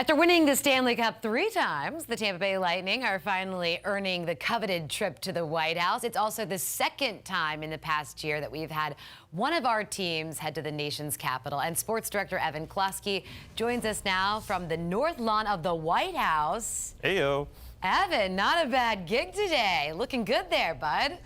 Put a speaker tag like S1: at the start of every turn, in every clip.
S1: After winning the Stanley Cup 3 times, the Tampa Bay Lightning are finally earning the coveted trip to the White House. It's also the second time in the past year that we've had one of our teams head to the nation's capital. And sports director Evan Klosky joins us now from the North Lawn of the White House.
S2: Heyo.
S1: Evan, not a bad gig today. Looking good there, bud.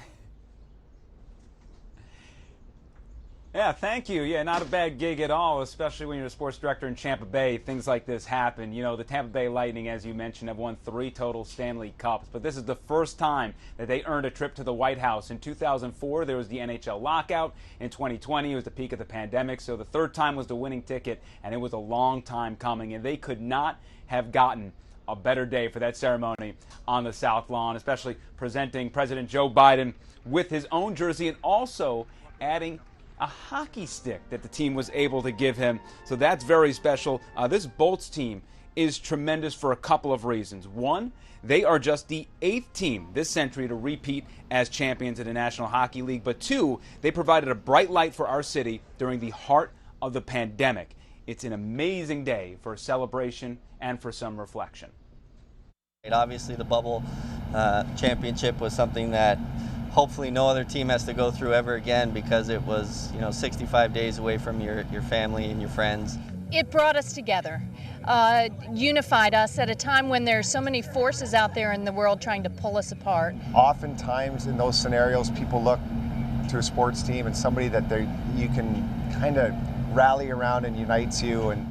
S3: Yeah, thank you. Yeah, not a bad gig at all, especially when you're a sports director in Tampa Bay. Things like this happen. You know, the Tampa Bay Lightning, as you mentioned, have won 3 total Stanley Cups, but this is the first time that they earned a trip to the White House. In 2004, there was the NHL lockout. In 2020, it was the peak of the pandemic, so the third time was the winning ticket, and it was a long time coming, and they could not have gotten a better day for that ceremony on the South Lawn, especially presenting President Joe Biden with his own jersey and also adding a hockey stick that the team was able to give him. So that's very special. This Bolts team is tremendous for a couple of reasons. One, they are just the 8th team this century to repeat as champions in the National Hockey League. But two, they provided a bright light for our city during the heart of the pandemic. It's an amazing day for a celebration and for some reflection.
S4: Obviously, the bubble championship was something that hopefully no other team has to go through ever again, because it was, 65 days away from your family and your friends.
S5: It brought us together, unified us at a time when there's so many forces out there in the world trying to pull us apart.
S6: Oftentimes in those scenarios, people look to a sports team and somebody that you can kind of rally around and unites you. And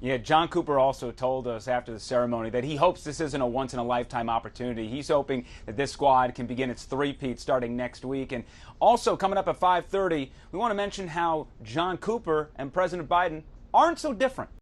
S3: yeah, John Cooper also told us after the ceremony that he hopes this isn't a once-in-a-lifetime opportunity. He's hoping that this squad can begin its three-peat starting next week. And also, coming up at 5:30, we want to mention how John Cooper and President Biden aren't so different.